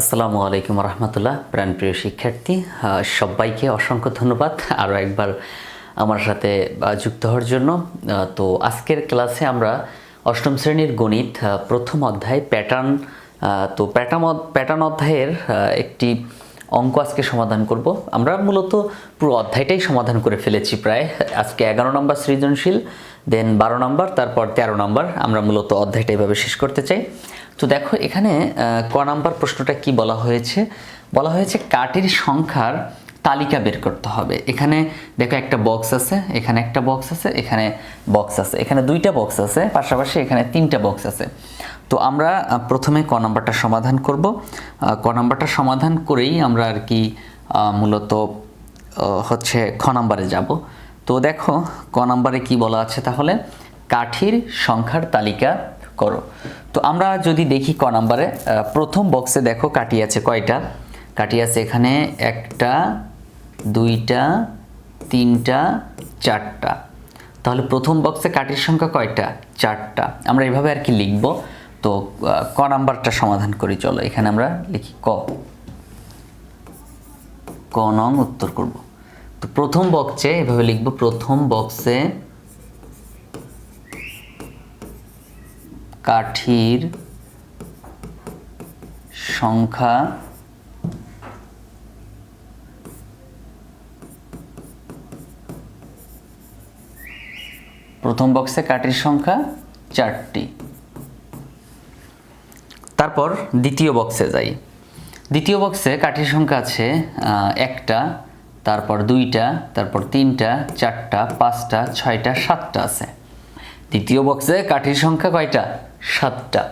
আসসালামু আলাইকুম রহমতুল্লাহ। প্রাণপ্রিয় শিক্ষার্থী, সবাইকে অসংখ্য ধন্যবাদ আরও একবার আমার সাথে যুক্ত হওয়ার জন্য। তো আজকের ক্লাসে আমরা অষ্টম শ্রেণীর গণিত প্রথম অধ্যায় প্যাটার্ন, তো প্যাটার্ন অধ্যায়ের একটি অঙ্ক আজকে সমাধান করব। আমরা মূলত পুরো অধ্যায়টাই সমাধান করে ফেলেছি প্রায়। আজকে 11 নম্বর সৃজনশীল, দেন 12 নম্বর, তারপর 13 নম্বর। আমরা মূলত অধ্যায়টা এভাবে শেষ করতে চাই। তো দেখো এখানে ক নাম্বার প্রশ্নটা কি বলা হয়েছে। বলা হয়েছে কাঠির সংখ্যার তালিকা বের করতে হবে। এখানে দেখো একটা বক্স আছে, এখানে একটা বক্স আছে, এখানে বক্স আছে, এখানে দুইটা বক্স আছে, পাশাপাশি এখানে তিনটা বক্স আছে। তো আমরা প্রথমে ক নাম্বারটা সমাধান করব। ক নাম্বারটা সমাধান করেই আমরা আর কি মূলত হচ্ছে খ নাম্বারে যাব। তো দেখো ক নাম্বারে কি বলা আছে, তাহলে কাঠির সংখ্যার তালিকা করো। তো আমরা যদি দেখি ক নাম্বারে প্রথম বক্সে দেখো কাঠি আছে কয়টা। কাঠি আছে এখানে একটা, দুইটা, তিনটা, চারটা। তাহলে প্রথম বক্সে কাঠির সংখ্যা কয়টা? চারটা। আমরা এইভাবে আর কি লিখব। তো ক নাম্বারটা সমাধান করি, চলো এখানে আমরা লিখি ক নং উত্তর করব। তো প্রথম বক্সে এভাবে লিখব, প্রথম বক্সে কাঠির সংখ্যা প্রথম বক্সে কাঠির সংখ্যা 4টি। তারপর দ্বিতীয় বক্সে যাই। দ্বিতীয় বক্সে কাঠির সংখ্যা আছে একটা, তারপর দুইটা, তারপর তিনটা, চারটা, পাঁচটা, ছয়টা, সাতটা আছে। দ্বিতীয় বক্সে কাঠির সংখ্যা কয়টা? 7টা।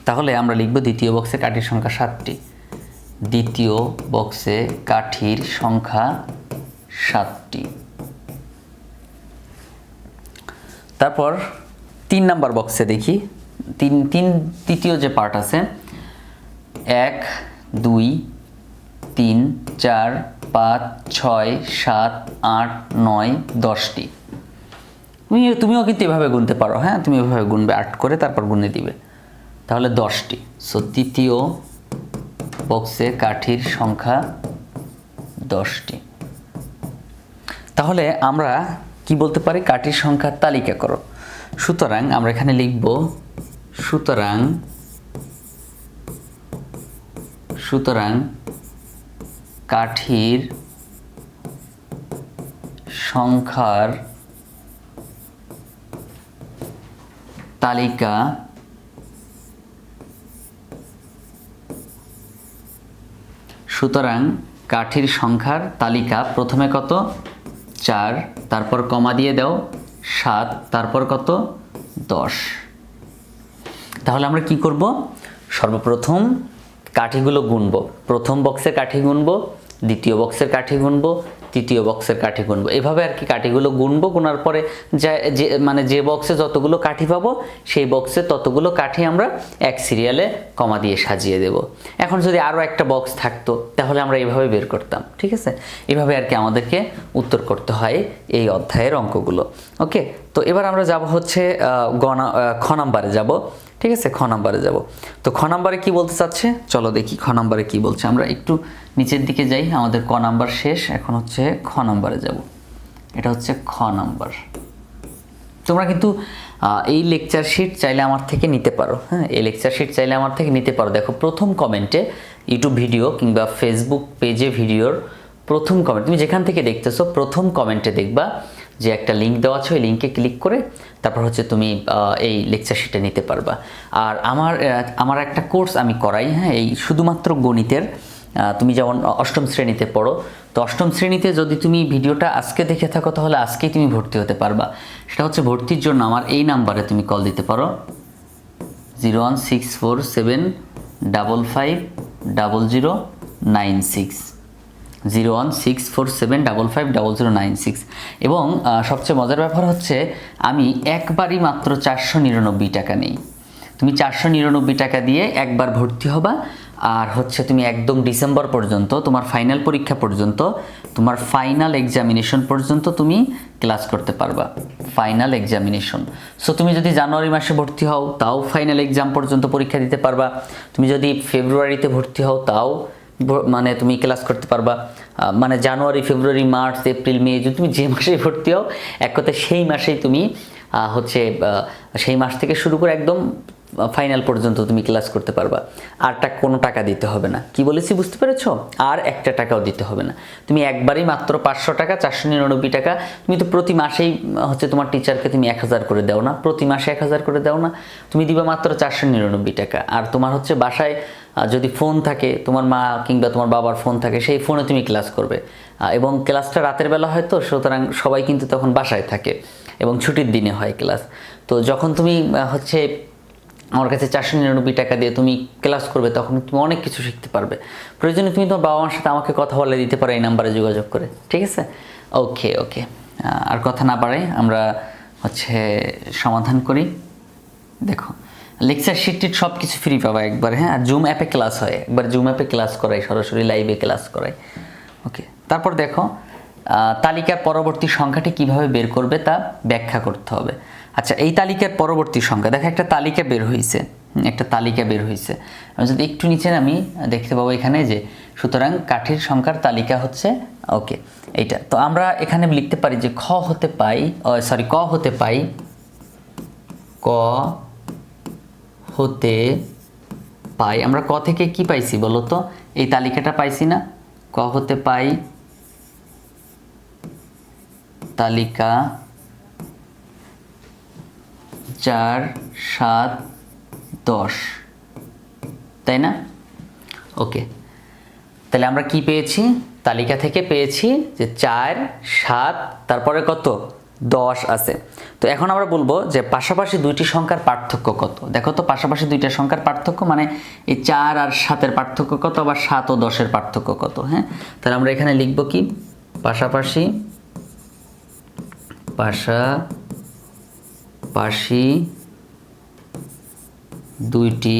তাহলে আমরা লিখব দ্বিতীয় বক্সে কাঠির সংখ্যা 7টি। দ্বিতীয় বক্সে কাঠির সংখ্যা 7টি। তারপর 3 নাম্বার বক্সে দেখি, তৃতীয় যে পার্ট আছে 1, 2, 3, 4, 5, 6, 7, 8, 9, 10টি। তুমিও কিন্তু এভাবে গুনতে পারো, হ্যাঁ, তুমি এভাবে গুনবে 8 করে, তারপর গুনে দিবে, তাহলে 10টি। সো তৃতীয় বক্সে কাঠির সংখ্যা 10টি। তাহলে আমরা কি বলতে পারি? কাঠির সংখ্যার তালিকা করো। সুতরাং আমরা এখানে লিখব সুতরাং কাঠির সংখ্যার তালিকা প্রথমে কত? 4, তারপর কমা দিয়ে দাও 7, তারপর কত? 10। তাহলে আমরা কি করব? সর্বপ্রথম কাঠিগুলো গুনবো। প্রথম বক্সের কাঠি গুনবো, দ্বিতীয় বক্সের কাঠি গুনবো, তৃতীয় বক্সের কাঠি গুনবো। এভাবে আর কি কাঠিগুলো গুনবো। গুনার পরে যে বক্সে যতগুলো কাঠি পাবো সেই বক্সে ততগুলো কাঠি আমরা এক সিরিয়ালে কমা দিয়ে সাজিয়ে দেব। এখন যদি আরও একটা বক্স থাকতো তাহলে আমরা এইভাবে বের করতাম, ঠিক আছে? এভাবে আর কি আমাদেরকে উত্তর করতে হয় এই অধ্যায়ের অঙ্কগুলো। ওকে, তো এবার আমরা যাব হচ্ছে খ নাম্বারে যাব, ঠিক আছে? খ নাম্বারে যাব। তো খ নাম্বারে কি বলতে চাচ্ছে, চলো দেখি খ নাম্বারে কি বলছে। আমরা একটু নিচের দিকে যাই, আমাদের ক নাম্বার শেষ, এখন হচ্ছে খ নাম্বারে যাব। এটা হচ্ছে খ নাম্বার। তোমরা কিন্তু এই লেকচার শিট চাইলে আমার থেকে নিতে পারো, হ্যাঁ, এই লেকচার শিট চাইলে আমার থেকে নিতে পারো। দেখো প্রথম কমেন্টে ইউটিউব ভিডিও কিংবা ফেসবুক পেজে ভিডিওর প্রথম কমেন্ট, তুমি যেখান থেকে দেখতেছো প্রথম কমেন্টে দেখবা যে একটা লিঙ্ক দেওয়া আছে, ওই লিঙ্কে ক্লিক করে তারপর হচ্ছে তুমি এই লেকচার শিটে নিতে পারবা। আর আমার একটা কোর্স আমি করাই, হ্যাঁ, এই শুধুমাত্র গণিতের। তুমি যেমন অষ্টম শ্রেণীতে পড়ো, তো অষ্টম শ্রেণীতে যদি তুমি ভিডিওটা আজকে দেখে থাকো তাহলে আজকেই তুমি ভর্তি হতে পারবা। সেটা হচ্ছে ভর্তির জন্য আমার এই নাম্বারে তুমি কল দিতে পারো, 01647550096, 01647550096। এবং সবচেয়ে মজার ব্যাপার হচ্ছে আমি একবারই মাত্র 499 টাকা নেই। তুমি 499 টাকা দিয়ে একবার ভর্তি হবা, আর হচ্ছে তুমি একদম ডিসেম্বর পর্যন্ত তোমার ফাইনাল পরীক্ষা পর্যন্ত, তোমার ফাইনাল এক্সামিনেশন পর্যন্ত তুমি ক্লাস করতে পারবা। ফাইনাল এক্সামিনেশন, সো তুমি যদি জানুয়ারি মাসে ভর্তি হও তাও ফাইনাল এক্সাম পর্যন্ত পরীক্ষা দিতে পারবা। তুমি যদি ফেব্রুয়ারিতে ভর্তি হও তাও মানে তুমি ক্লাস করতে পারবা। মানে জানুয়ারি, ফেব্রুয়ারি, মার্চ, এপ্রিল, মে, যদি তুমি যে মাসেই ভর্তি হও, এক কথায় সেই মাসেই তুমি হচ্ছে সেই মাস থেকে শুরু করে একদম ফাইনাল পর্যন্ত তুমি ক্লাস করতে পারবা। আর কোনো টাকা দিতে হবে না। কি বলেছি বুঝতে পেরেছো? আর একটা টাকাও দিতে হবে না। তুমি একবারই মাত্র 500 টাকা, 499 টাকা। তুমি তো প্রতি মাসেই হচ্ছে তোমার টিচারকে তুমি 1000 করে দাও না, প্রতি মাসে 1000 করে দাও না, তুমি দিবা মাত্র 499 টাকা। আর তোমার হচ্ছে বাসায় যদি ফোন থাকে, তোমার মা কিংবা তোমার বাবার ফোন থাকে, সেই ফোনে তুমি ক্লাস করবে। এবং ক্লাসটা রাতের বেলা হয় তো, সুতরাং সবাই কিন্তু তখন বাসায় থাকে এবং ছুটির দিনে হয় ক্লাস। তো যখন তুমি হচ্ছে আমার কাছে 499 টাকা দিয়ে তুমি ক্লাস করবে, তখন তুমি অনেক কিছু শিখতে পারবে। প্রয়োজনে তুমি তোমার বাবা মার সাথে আমাকে কথা বলে দিতে পারো এই নাম্বারে যোগাযোগ করে, ঠিক আছে? ওকে ওকে, আর কথা না বাড়াই আমরা হচ্ছে সমাধান করি। দেখো, লেকচার শিট সব কিছু ফ্রি পাবা একবার, হ্যাঁ। আর জুম অ্যাপে ক্লাস হয়, একবার জুম অ্যাপে ক্লাস করাই, সরাসরি লাইভে ক্লাস করাই। ওকে, তারপর দেখো তালিকার পরবর্তী সংখ্যাটি কিভাবে বের করবে তা ব্যাখ্যা করতে হবে। আচ্ছা, এই তালিকার পরবর্তী সংখ্যা, দেখো একটা তালিকা বের হয়েছে, একটা তালিকা বের হয়েছে। আমি যদি একটু নিচে নামি দেখতে পাবো এখানে যে, সুতরাং কাঠির সংখ্যার তালিকা হচ্ছে, ওকে, এইটা। তো আমরা এখানে লিখতে পারি যে ক হতে পাই, ক হতে পাই। আমরা ক থেকে কি পাইছি বলো তো? এই তালিকাটা পাইছি না? ক হতে পাই তালিকা 4, 7, 10, তাই না? ওকে, তাহলে আমরা কি পেয়েছি? তালিকা থেকে পেয়েছি যে 4, 7, তারপরে কত? 10 আছে। তো এখন আমরা বলবো যে পাশাপাশি দুইটি সংখ্যার পার্থক্য কত। দেখো তো, পাশাপাশি দুইটা সংখ্যার পার্থক্য মানে এই 4 আর 7-এর পার্থক্য কত, আবার 7 ও 10-এর পার্থক্য কত, হ্যাঁ। তাহলে আমরা এখানে লিখব কি? পাশাপাশি দুইটি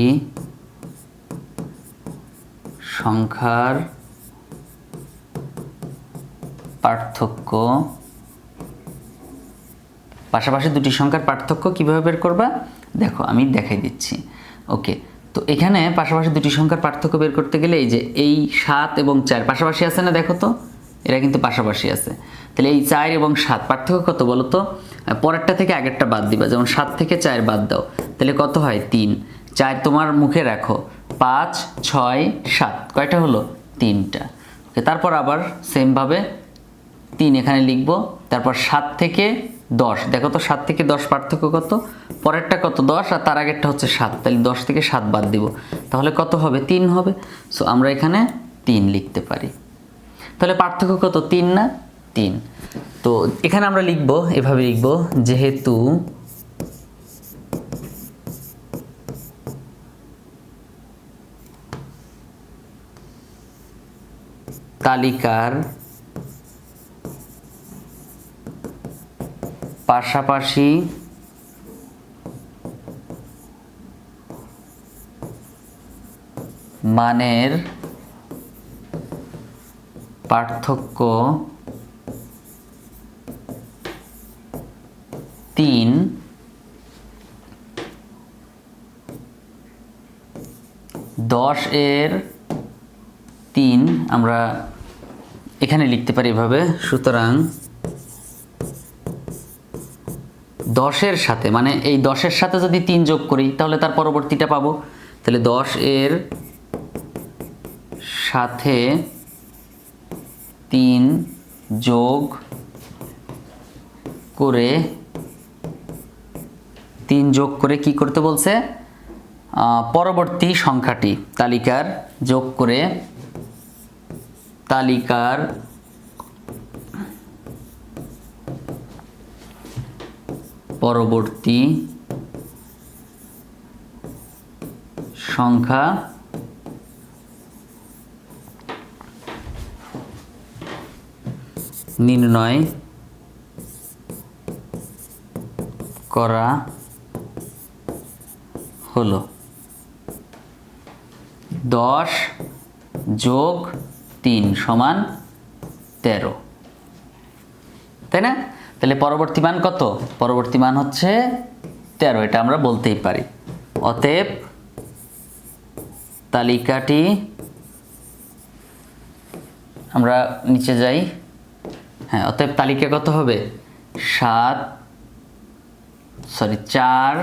সংখ্যার পার্থক্য। পাশাপাশি দুটি সংখ্যার পার্থক্য কিভাবে বের করবা? দেখো আমি দেখাই দিচ্ছি। ওকে, তো এখানে পাশাপাশি দুটি সংখ্যার পার্থক্য বের করতে গেলে এই যে এই 7 এবং 4 পাশাপাশি আছে না, দেখো তো এরা কিন্তু পাশাপাশি আছে। তাহলে এই 4 এবং 7 পার্থক্য কত বলো তো? পরেরটা থেকে আগেরটা বাদ দিবা। যেমন 7 থেকে 4 বাদ দাও, তাহলে কত হয়? 3। 4 তোমার মুখে রাখো, 5, 6, 7 কয়টা হলো? 3টা। ওকে, তারপর আবার সেমভাবে 3 এখানে লিখব। তারপর 7 থেকে 10, দেখো তো 7 থেকে 10 পার্থক্য কত? পরেরটা কত? 10, আর তার আগেরটা হচ্ছে 7। তাহলে 10 থেকে 7 বাদ দিব, তাহলে কত হবে? 3 হবে। সো আমরা এখানে 3 লিখতে পারি। তাহলে পার্থক্য কত? 3 না? 3। তো এখানে আমরা লিখব, এভাবে লিখব, যেহেতু তালিকার পাশাপাশি মানের পার্থক্য 3, 10 এর 3 আমরা এখানে লিখতে পারি এভাবে। সুতরাং 10-এর সাথে, মানে এই 10-এর সাথে যদি 3 যোগ করি তাহলে তার পরবর্তীটা পাবো। তাহলে 10 এর সাথে 3 যোগ করে, 3 যোগ করে কি করতে বলছে? পরবর্তী সংখ্যাটি তালিকার যোগ করে তালিকার পরবর্তী সংখ্যা নির্ণয় করা হলো। 10 যোগ 3 সমান 13, তাই না? তাহলে পরবর্তী মান কত? পরবর্তী মান হচ্ছে 13, এটা আমরা বলতেই পারি। অতএব তালিকাটি, আমরা নিচে যাই, হ্যাঁ, অতএব তালিকা কত হবে? 4 7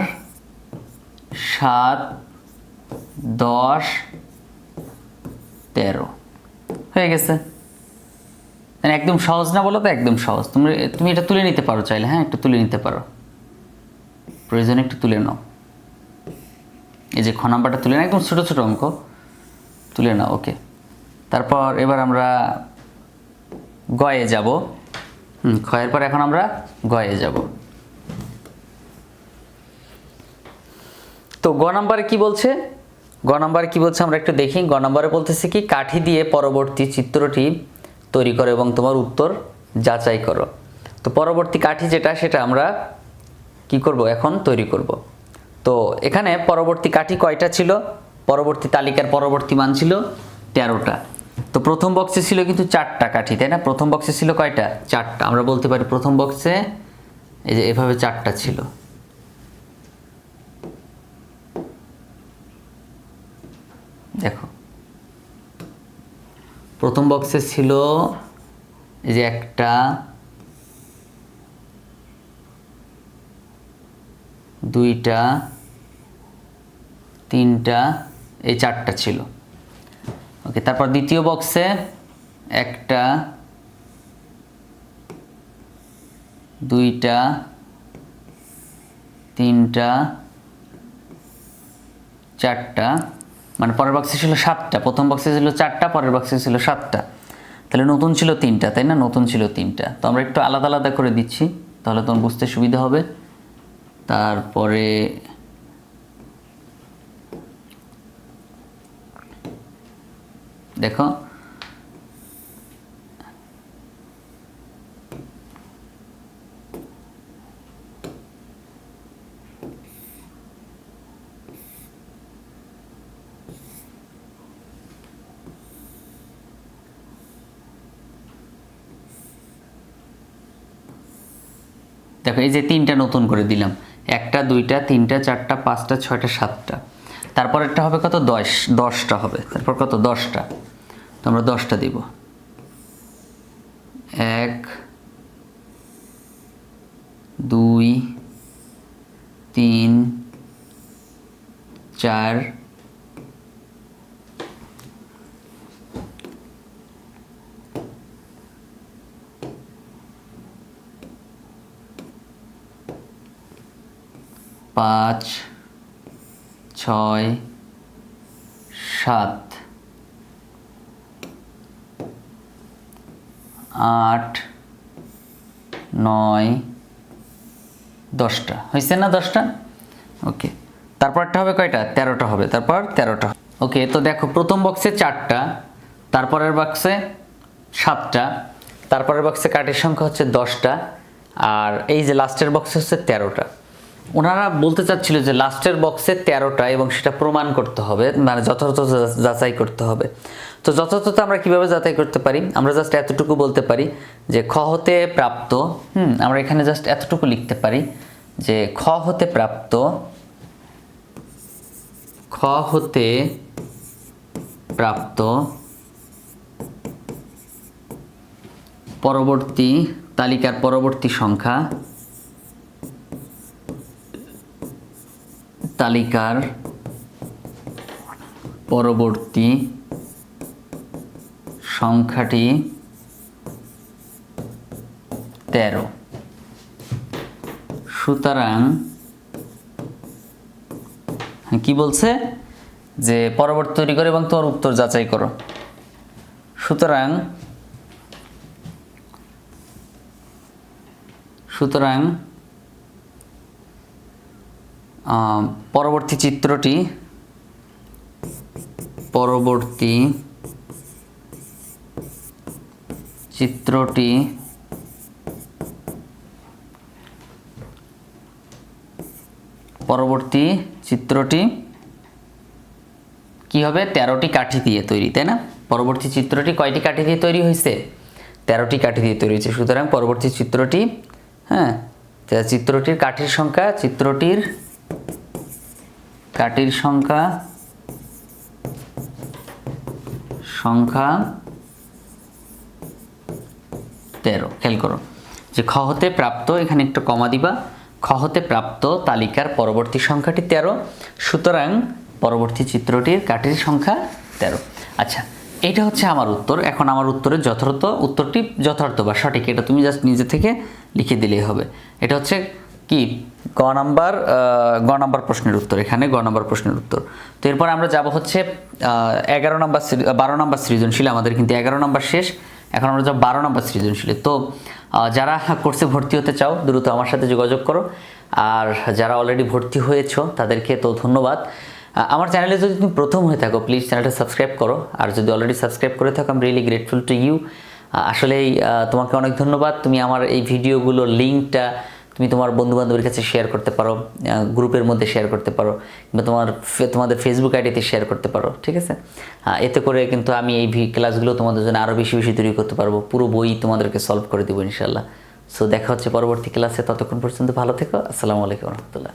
10 13 হয়ে গেছে। একদম সহজ না বলো তো? একদম সহজ। তুমি এটা তুলে নিতে পারো চাইলে, হ্যাঁ, একটু তুলে নিতে পারো, প্রয়োজনে একটু তুলে নাও। এই যে খ নাম্বারটা তুলে নাও, একদম ছোট ছোট অঙ্ক তুলে নাও। ওকে, তারপর এবার আমরা গয়ে যাব। ক্ষয়ের পর এখন আমরা গয়ে যাব। তো গ নাম্বারে কি বলছে? গ নাম্বারে কি বলছে আমরা একটু দেখি। গ নাম্বারে বলতেছে কি, কাঠি দিয়ে পরবর্তী চিত্রটি তৈরি করো এবং তোমার উত্তর যাচাই করো। তো পরবর্তী কাঠি যেটা, সেটা আমরা কি করব? এখন তৈরি করব। তো এখানে পরবর্তী কাঠি কয়টা ছিল? পরবর্তী তালিকার পরবর্তী মান ছিল 13টা। তো প্রথম বক্সে ছিল কিন্তু 4টা কাঠি, তাই না? প্রথম বক্সে ছিল কয়টা? 4টা। আমরা বলতে পারি প্রথম বক্সে এই যে এভাবে 4টা ছিল। দেখো, প্রথম বক্সে ছিল এই যে 1টা 2টা 3টা, এই 4টা ছিল। ওকে, তারপর দ্বিতীয় বক্সে 1টা 2টা 3টা 4টা, মানে পরের বক্সে ছিল 7টা। প্রথম বক্সে ছিল 4টা, পরের বক্সে ছিল 7টা। তাহলে নতুন ছিল 3টা, তাই না? নতুন ছিল 3টা। তো আমরা একটু আলাদা আলাদা করে দিচ্ছি, তাহলে তোমার বুঝতে সুবিধা হবে। তারপরে দেখো, দেখো এই যে 3টা নতুন করে দিলাম, 1টা 2টা 3টা 4টা 5টা 6টা 7টা। তারপর একটা হবে কত? 10টা হবে। তারপর কত? 10টা। তো আমরা 10টা দিব। 1 2 3 4 5 6 7 8 9 10টা হয়েছে না? 10টা। ওকে, তারপরটা হবে কয়টা? 13টা হবে। তারপর 13টা। ওকে, তো দেখো প্রথম বক্সে 4টা, তারপরের বক্সে 7টা, তারপরের বক্সে কাঠের সংখ্যা হচ্ছে 10টা, আর এই যে লাস্টের বক্সে হচ্ছে 13টা। ওনারা বলতে চাচ্ছিল যে লাস্টের বক্সে 13টা এবং সেটা প্রমাণ করতে হবে, মানে যথাযথ যাচাই করতে হবে। তো যথাযথতা আমরা কিভাবে যাচাই করতে পারি? আমরা জাস্ট এতটুকু বলতে পারি যে খ হতে প্রাপ্ত, আমরা এখানে জাস্ট এতটুকু লিখতে পারি যে খ হতে প্রাপ্ত, খ হতে প্রাপ্ত পরবর্তী তালিকার পরবর্তী সংখ্যা, তালিকার পরবর্তী সংখ্যাটি 13। সুতরাং কি বলছে? যে পরবর্তী তৈরি করো এবং তোমার উত্তর যাচাই করো। সুতরাং পরবর্তী চিত্রটি কি হবে 13টি কাঠি দিয়ে তৈরি, তাই না? পরবর্তী চিত্রটি কয়টি কাঠি দিয়ে তৈরি হয়েছে? 13টি কাঠি দিয়ে তৈরি হয়েছে। সুতরাং পরবর্তী চিত্রটি, হ্যাঁ, চিত্রটির কাঠির সংখ্যা, চিত্রটির কাঠির সংখ্যা 13। খেয়াল করো যে খ হতে প্রাপ্ত, এখানে একটু কমা দিবা, খ হতে প্রাপ্ত তালিকার পরবর্তী সংখ্যাটি 13, সুতরাং পরবর্তী চিত্রটির কাঠির সংখ্যা 13। আচ্ছা, এটা হচ্ছে আমার উত্তর। এখন আমার উত্তরের উত্তরটি যথার্থ বা সঠিক, এটা তুমি জাস্ট নিজে থেকে লিখে দিলেই হবে। এটা হচ্ছে কি গ নাম্বার প্রশ্নের উত্তর, এখানে গ নাম্বার প্রশ্নের উত্তর। তো এরপর আমরা যাব হচ্ছে 12 নাম্বার সৃজনশীল, আমাদের কিন্তু 11 নাম্বার শেষ, এখন আমরা যাব 12 নাম্বার সৃজনশীলে। তো যারা কোর্সে ভর্তি হতে চাও দ্রুত আমার সাথে যোগাযোগ করো, আর যারা অলরেডি ভর্তি হয়েছো তাদেরকে তো ধন্যবাদ। আমার চ্যানেলে যদি তুমি প্রথম হয়ে থাকো প্লিজ চ্যানেলটা সাবস্ক্রাইব করো, আর যদি অলরেডি সাবস্ক্রাইব করে থাকো I am really grateful to you. আসলেই তোমাকে অনেক ধন্যবাদ। তুমি আমার এই ভিডিওগুলোর লিঙ্কটা তুমি তোমার বন্ধুবান্ধবের কাছে শেয়ার করতে পারো, গ্রুপের মধ্যে শেয়ার করতে পারো, কিংবা তোমাদের ফেসবুক আইডিতে শেয়ার করতে পারো, ঠিক আছে? এতে করে কিন্তু আমি এই ক্লাসগুলো তোমাদের জন্য আরও বেশি বেশি তৈরি করতে পারবো, পুরো বই তোমাদেরকে সলভ করে দেবো ইনশাল্লাহ। সো দেখা হচ্ছে পরবর্তী ক্লাসে, ততক্ষণ পর্যন্ত ভালো থেকো। আসসালামু আলাইকুম রহমতুল্লাহ।